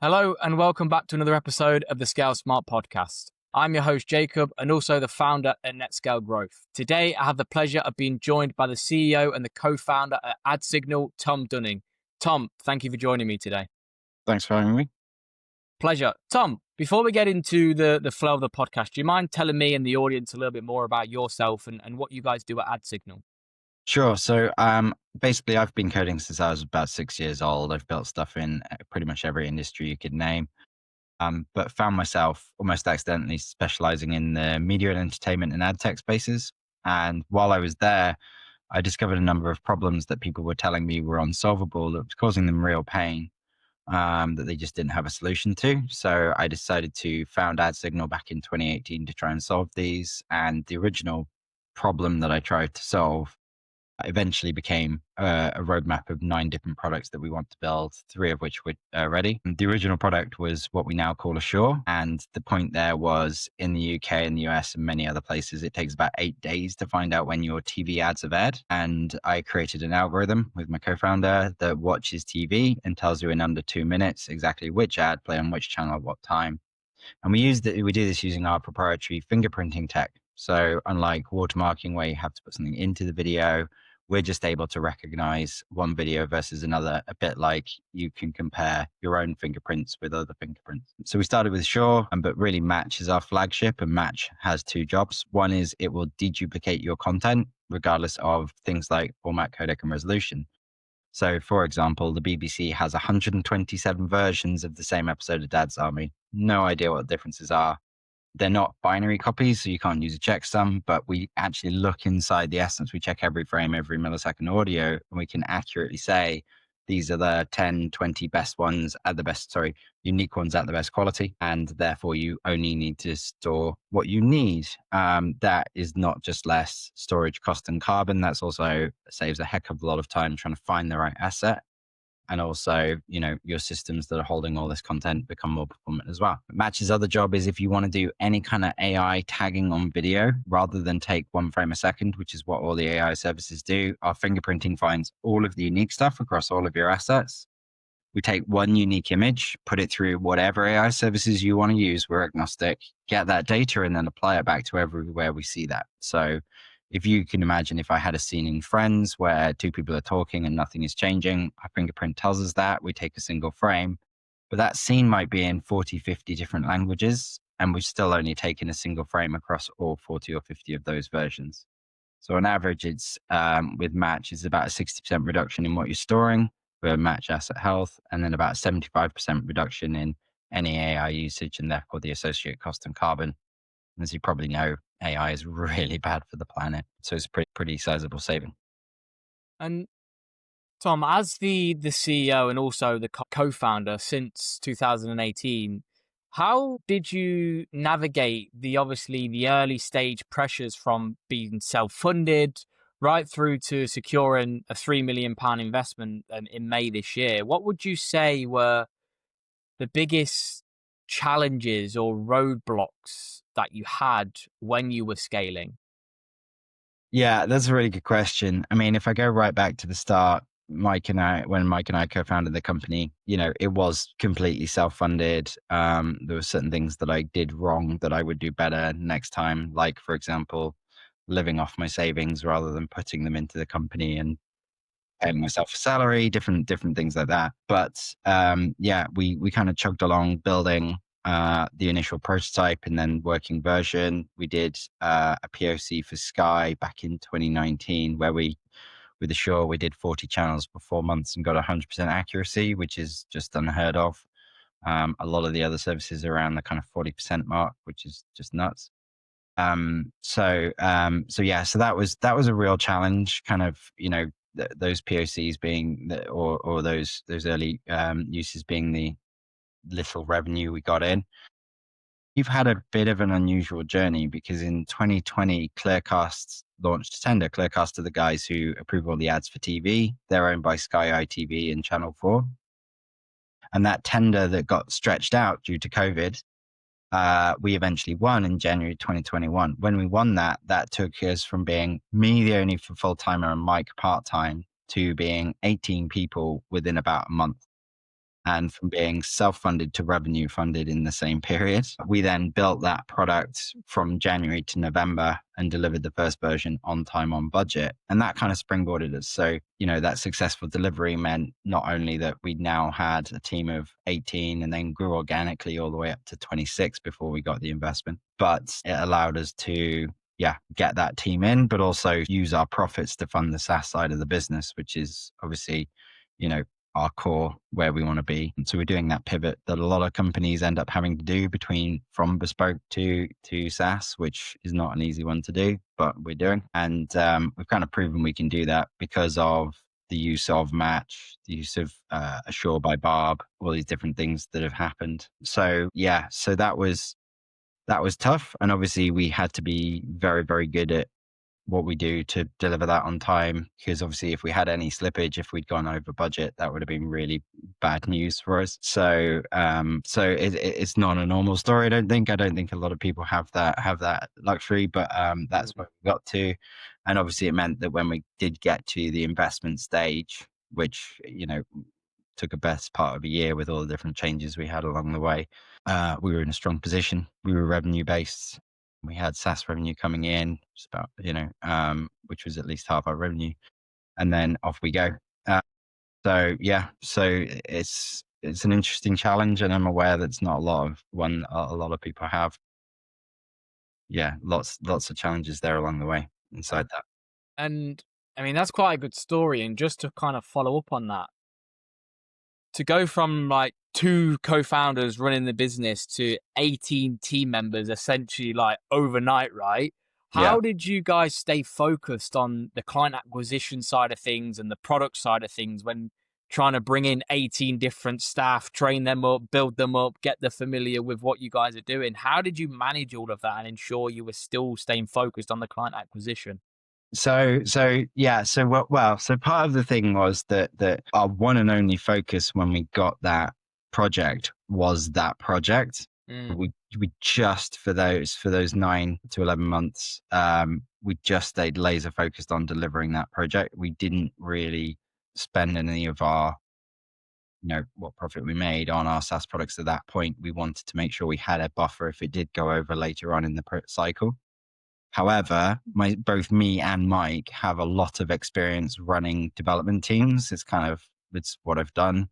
Hello and welcome back to another episode of the Scale Smart podcast. I'm your host Jacob and also the founder at NetScale Growth. Today I have the pleasure of being joined by the CEO and the co-founder at AdSignal, Tom Dunning. Tom, thank you for joining me today. Thanks for having me. Pleasure. Tom, before we get into the flow of the podcast, do you mind telling me and the audience a little bit more about yourself and what you guys do at AdSignal? Sure. So basically, I've been coding since I was about 6 years old. I've built stuff in pretty much every industry you could name, but found myself almost accidentally specializing in the media and entertainment and ad tech spaces. And while I was there, I discovered a number of problems that people were telling me were unsolvable, that was causing them real pain, that they just didn't have a solution to. So I decided to found AdSignal back in 2018 to try and solve these. And the original problem that I tried to solve eventually became a roadmap of 9 different products that we want to build, 3 of which were ready. The original product was what we now call Assure. And the point there was in the UK and the US and many other places, it takes about 8 days to find out when your TV ads have aired. And I created an algorithm with my co-founder that watches TV and tells you in under 2 minutes exactly which ad play on which channel at what time. And we do this using our proprietary fingerprinting tech. So unlike watermarking where you have to put something into the video, we're just able to recognize one video versus another, a bit like you can compare your own fingerprints with other fingerprints. So we started with Sure, but really Match is our flagship, and Match has 2 jobs. One is it will deduplicate your content regardless of things like format, codec, and resolution. So for example, the BBC has 127 versions of the same episode of Dad's Army. No idea what the differences are. They're not binary copies, so you can't use a checksum, but we actually look inside the essence. We check every frame, every millisecond audio, and we can accurately say, these are the 10, 20 best ones at the best, unique ones at the best quality. And therefore you only need to store what you need. That is not just less storage cost and carbon. That's also saves a heck of a lot of time trying to find the right asset. And also, your systems that are holding all this content become more performant as well. Match's other job is if you want to do any kind of AI tagging on video, rather than take 1 frame a second, which is what all the AI services do, our fingerprinting finds all of the unique stuff across all of your assets. We take one unique image, put it through whatever AI services you want to use. We're agnostic, get that data, and then apply it back to everywhere we see that. So if you can imagine, if I had a scene in Friends where 2 people are talking and nothing is changing, our fingerprint tells us that. We take a single frame, but that scene might be in 40, 50 different languages, and we've still only taken a single frame across all 40 or 50 of those versions. So on average, it's with Match, it's about a 60% reduction in what you're storing for Match asset health, and then about 75% reduction in any AI usage, and therefore the associated cost and carbon. As you probably know, AI is really bad for the planet. So it's pretty sizable saving. And Tom, as the CEO and also the co-founder since 2018, how did you navigate the early stage pressures from being self-funded right through to securing a £3 million investment in May this year? What would you say were the biggest challenges or roadblocks that you had when you were scaling? Yeah, that's a really good question. I mean, if I go right back to the start, when Mike and I co-founded the company, it was completely self-funded. There were certain things that I did wrong that I would do better next time. Like, for example, living off my savings rather than putting them into the company and paying myself a salary, different things like that. But we kind of chugged along building the initial prototype and then working version. We did a POC for Sky back in 2019, where with Assure, we did 40 channels for 4 months and got 100% accuracy, which is just unheard of. A lot of the other services are around the kind of 40% mark, which is just nuts. So that was a real challenge, kind of, those POCs being or those early uses being the little revenue we got in. You've had a bit of an unusual journey because in 2020, Clearcast launched a tender. Clearcast are the guys who approve all the ads for TV. They're owned by Sky ITV and Channel 4. And that tender that got stretched out due to COVID, we eventually won in January 2021. When we won that took us from being me, the only full-timer, and Mike part-time, to being 18 people within about a month. and from being self-funded to revenue funded in the same period. We then built that product from January to November and delivered the first version on time, on budget. And that kind of springboarded us. So, that successful delivery meant not only that we now had a team of 18 and then grew organically all the way up to 26 before we got the investment, but it allowed us to get that team in, but also use our profits to fund the SaaS side of the business, which is obviously, our core, where we want to be. And so we're doing that pivot that a lot of companies end up having to do from bespoke to SaaS, which is not an easy one to do, but we're doing. And we've kind of proven we can do that because of the use of Match, the use of Assure by Barb, all these different things that have happened. So that was tough. And obviously we had to be very, very good at what we do to deliver that on time, because obviously if we had any slippage, if we'd gone over budget, that would have been really bad news for us. So it's not a normal story. I don't think a lot of people have that luxury, but that's what we got to. And obviously it meant that when we did get to the investment stage, which took a best part of a year with all the different changes we had along the way, we were in a strong position. We were revenue based. We had SaaS revenue coming in, just about, which was at least half our revenue, and then off we go. So it's an interesting challenge, and I'm aware that's not a lot of people have. Yeah, lots of challenges there along the way inside that. And I mean, that's quite a good story. And just to kind of follow up on that, to go from like 2 co-founders running the business to 18 team members essentially like overnight, right? Yeah. How did you guys stay focused on the client acquisition side of things and the product side of things when trying to bring in 18 different staff, train them up, build them up, get them familiar with what you guys are doing? How did you manage all of that and ensure you were still staying focused on the client acquisition? So part of the thing was that our one and only focus when we got that project was that project. We just for those 9 to 11 months, we just stayed laser focused on delivering that project. We didn't really spend any of our what profit we made on our SaaS products at that point. We wanted to make sure we had a buffer if it did go over later on in the cycle. However, both me and Mike have a lot of experience running development teams. It's what I've done,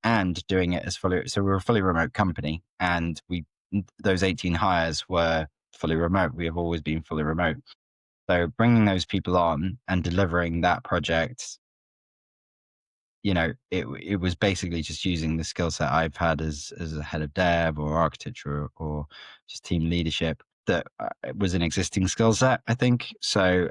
and doing it as fully. So we're a fully remote company, and those 18 hires were fully remote. We have always been fully remote. So bringing those people on and delivering that project, it was basically just using the skill set I've had as a head of dev or architecture or just team leadership that was an existing skill set, I think. So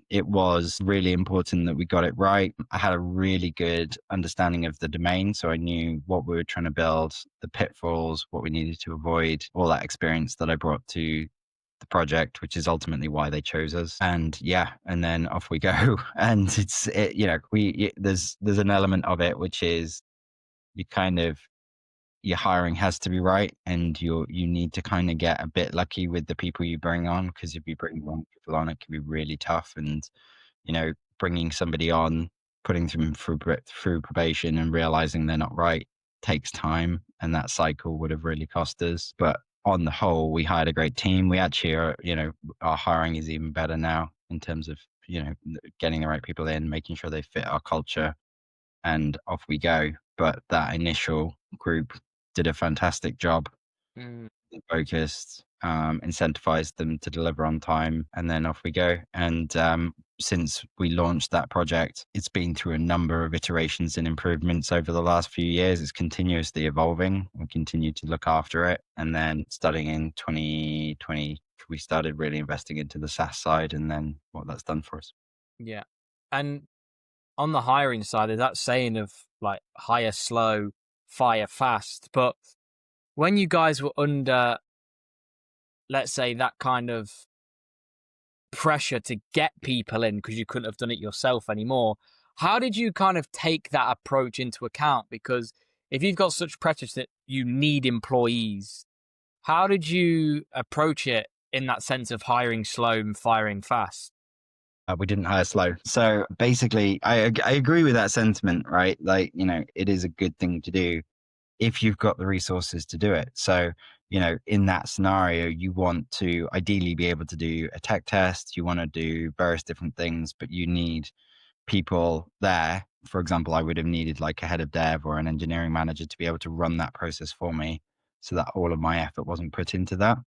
it was really important that we got it right. I had a really good understanding of the domain. So I knew what we were trying to build, the pitfalls, what we needed to avoid, all that experience that I brought to the project, which is ultimately why they chose us. And and then off we go. And there's an element of it, which is your hiring has to be right, and you need to kind of get a bit lucky with the people you bring on, because if you bring wrong people on, it can be really tough. And bringing somebody on, putting them through probation and realizing they're not right takes time, and that cycle would have really cost us. But on the whole, we hired a great team. We actually are, our hiring is even better now in terms of getting the right people in, making sure they fit our culture, and off we go. But that initial group did a fantastic job, focused, incentivized them to deliver on time, and then off we go. And since we launched that project, it's been through a number of iterations and improvements over the last few years. It's continuously evolving. We continue to look after it. And then starting in 2020, we started really investing into the SaaS side, and then what that's done for us. Yeah. And on the hiring side, there's that saying of like hire slow, fire fast. But when you guys were under, let's say, that kind of pressure to get people in because you couldn't have done it yourself anymore, how did you kind of take that approach into account? Because if you've got such pressure that you need employees, how did you approach it in that sense of hiring slow and firing fast? We didn't hire slow. So basically, I agree with that sentiment, right? Like, it is a good thing to do if you've got the resources to do it. So, in that scenario, you want to ideally be able to do a tech test, you want to do various different things, but you need people there. For example, I would have needed like a head of dev or an engineering manager to be able to run that process for me so that all of my effort wasn't put into that.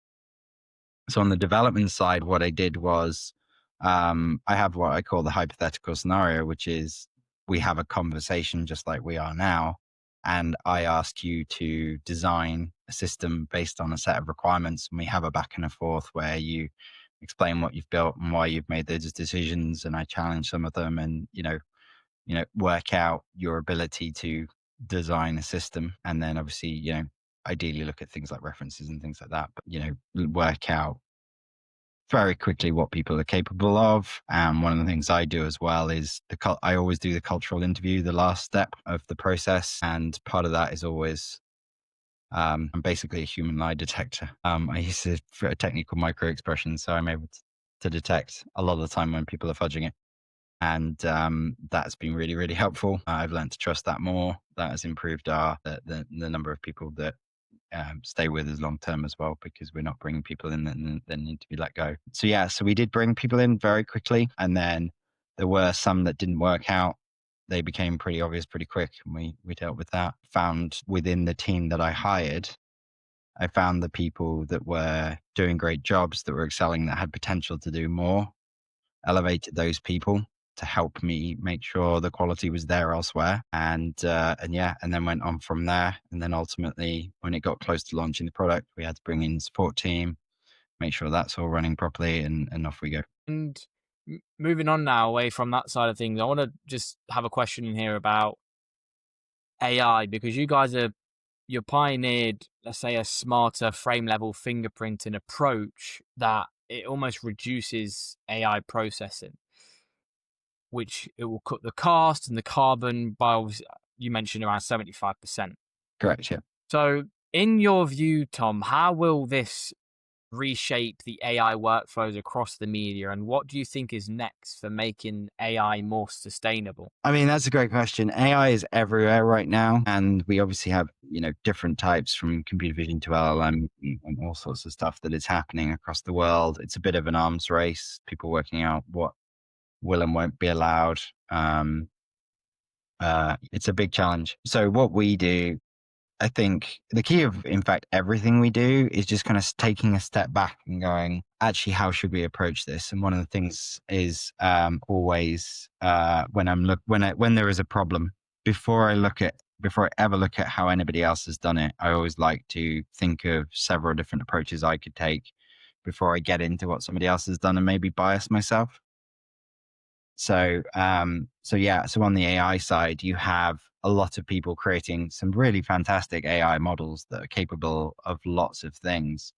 So on the development side, what I did was I have what I call the hypothetical scenario, which is we have a conversation just like we are now. And I ask you to design a system based on a set of requirements. And we have a back and a forth where you explain what you've built and why you've made those decisions. And I challenge some of them and, work out your ability to design a system. And then obviously, ideally look at things like references and things like that, but, work out very quickly what people are capable of. And one of the things I do as well is I always do the cultural interview, the last step of the process. And part of that is always, I'm basically a human lie detector. I use for a technical micro expression. So I'm able to detect a lot of the time when people are fudging it. And that's been really, really helpful. I've learned to trust that more. That has improved the number of people that stay with us long term as well, because we're not bringing people in that need to be let go. So yeah, so we did bring people in very quickly, and then there were some that didn't work out. They became pretty obvious pretty quick, and we dealt with that. Found within the team that I hired, I found the people that were doing great jobs, that were excelling, that had potential to do more, elevated those people to help me make sure the quality was there elsewhere. And yeah, and then went on from there. And then ultimately, when it got close to launching the product, we had to bring in support team, make sure that's all running properly, and off we go. And moving on now away from that side of things, I want to just have a question in here about AI, because you're pioneered, let's say, a smarter frame level fingerprinting approach that it almost reduces AI processing, which it will cut the cost and the carbon by, you mentioned, around 75%. Correct. Yeah. So, in your view, Tom, how will this reshape the AI workflows across the media, and what do you think is next for making AI more sustainable? I mean, that's a great question. AI is everywhere right now. And we obviously have, different types from computer vision to LLM and all sorts of stuff that is happening across the world. It's a bit of an arms race, people working out what will and won't be allowed. It's a big challenge. So what we do, I think the key of, in fact, everything we do is just kind of taking a step back and going, actually, how should we approach this? And one of the things is always when there is a problem, before I ever look at how anybody else has done it, I always like to think of several different approaches I could take before I get into what somebody else has done and maybe bias myself. So yeah, so on the AI side, you have a lot of people creating some really fantastic AI models that are capable of lots of things,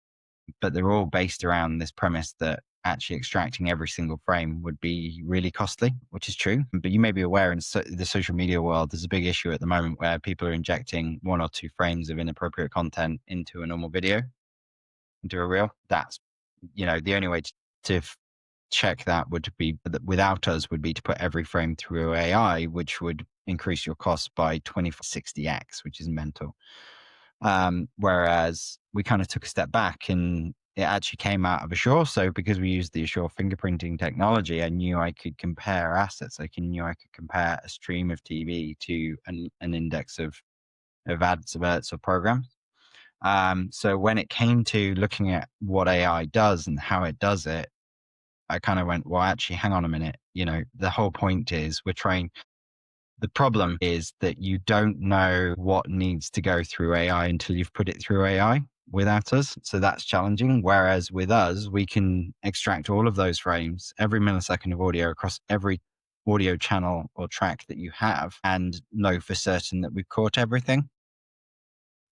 but they're all based around this premise that actually extracting every single frame would be really costly, which is true. But you may be aware in the social media world, there's a big issue at the moment where people are injecting 1 or 2 frames of inappropriate content into a normal video, into a reel. That's, the only way to check that would be, without us, would be to put every frame through AI, which would increase your cost by 2060x, which is mental. Whereas we kind of took a step back and it actually came out of Assure. So because we used the Assure fingerprinting technology, I knew I could compare assets. Knew I could compare a stream of TV to an index of adverts or programs. So when it came to looking at what AI does and how it does it, I kind of went, well, actually, hang on a minute. The whole point is the problem is that you don't know what needs to go through AI until you've put it through AI without us. So that's challenging. Whereas with us, we can extract all of those frames, every millisecond of audio across every audio channel or track that you have, and know for certain that we've caught everything,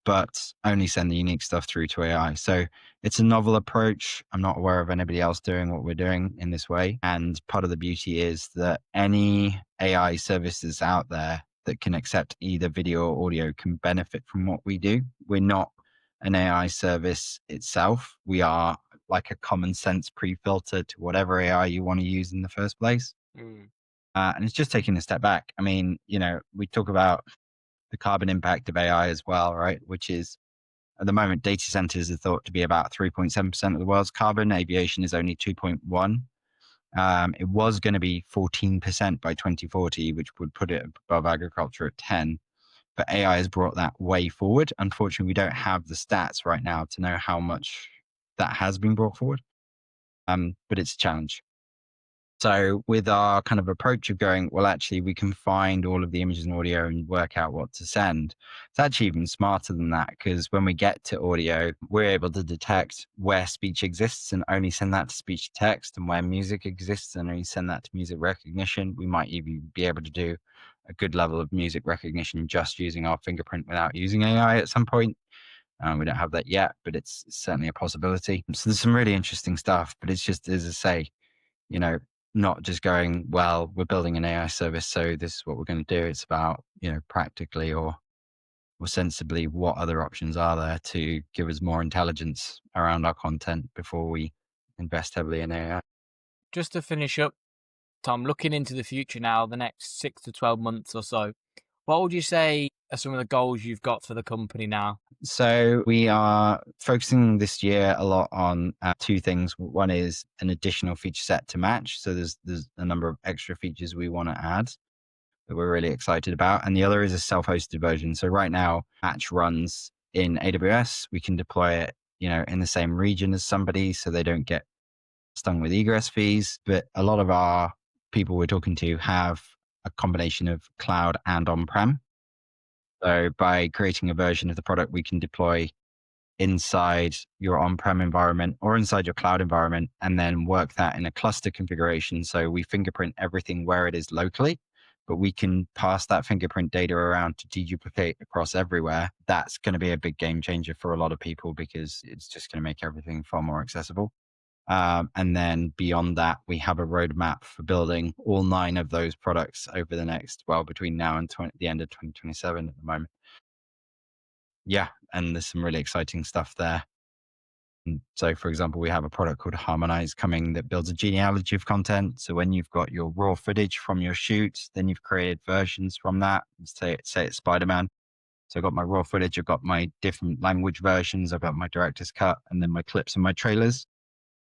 but only send the unique stuff through to AI. So it's a novel approach. I'm not aware of anybody else doing what we're doing in this way. And part of the beauty is that any AI services out there that can accept either video or audio can benefit from what we do. We're not an AI service itself. We are like a common sense pre-filter to whatever AI you want to use in the first place. Mm. And it's just taking a step back. I mean, we talk about the carbon impact of AI as well, right? Which is at the moment, data centers are thought to be about 3.7% of the world's carbon. Aviation is only 2.1. It was going to be 14% by 2040, which would put it above agriculture at 10. But AI has brought that way forward. Unfortunately, we don't have the stats right now to know how much that has been brought forward. But it's a challenge. So with our kind of approach of going, well, actually, we can find all of the images and audio and work out what to send. It's actually even smarter than that, because when we get to audio, we're able to detect where speech exists and only send that to speech to text, and where music exists and only send that to music recognition. We might even be able to do a good level of music recognition just using our fingerprint without using AI at some point. We don't have that yet, but it's certainly a possibility. So there's some really interesting stuff, but it's just, as I say, you know, not just going, well, we're building an AI service, so this is what we're going to do. It's about, practically or sensibly, what other options are there to give us more intelligence around our content before we invest heavily in AI. Just to finish up, Tom, looking into the future now, the next 6 to 12 months or so, what would you say are some of the goals you've got for the company now? So we are focusing this year a lot on two things. One is an additional feature set to match. So there's a number of extra features we want to add that we're really excited about. And the other is a self-hosted version. So right now, Match runs in AWS. We can deploy it, in the same region as somebody, so they don't get stung with egress fees. But a lot of our people we're talking to have a combination of cloud and on-prem. So by creating a version of the product, we can deploy inside your on-prem environment or inside your cloud environment, and then work that in a cluster configuration. So we fingerprint everything where it is locally, but we can pass that fingerprint data around to deduplicate across everywhere. That's going to be a big game changer for a lot of people, because it's just going to make everything far more accessible. And then beyond that, we have a roadmap for building all 9 of those products over the next, between now and the end of 2027 at the moment. Yeah, and there's some really exciting stuff there. So, for example, we have a product called Harmonize coming that builds a genealogy of content. So when you've got your raw footage from your shoot, then you've created versions from that. Say it's Spider-Man. So I've got my raw footage, I've got my different language versions, I've got my director's cut, and then my clips and my trailers.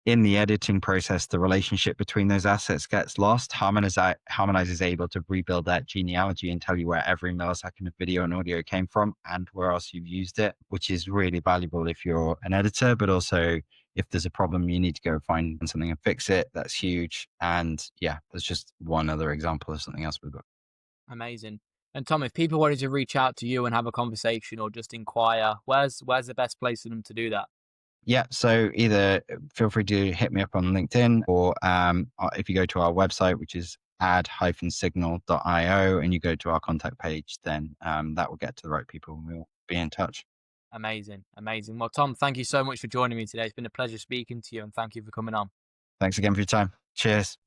In the editing process, the relationship between those assets gets lost. Harmonize is able to rebuild that genealogy and tell you where every millisecond of video and audio came from and where else you've used it, which is really valuable if you're an editor, but also if there's a problem, you need to go find something and fix it. That's huge. And yeah, there's just one other example of something else we've got. Amazing. And Tom, if people wanted to reach out to you and have a conversation or just inquire, where's the best place for them to do that? Yeah, so either feel free to hit me up on LinkedIn, or if you go to our website, which is add-signal.io, and you go to our contact page, then that will get to the right people and we'll be in touch. Amazing. Amazing. Well, Tom, thank you so much for joining me today. It's been a pleasure speaking to you, and thank you for coming on. Thanks again for your time. Cheers.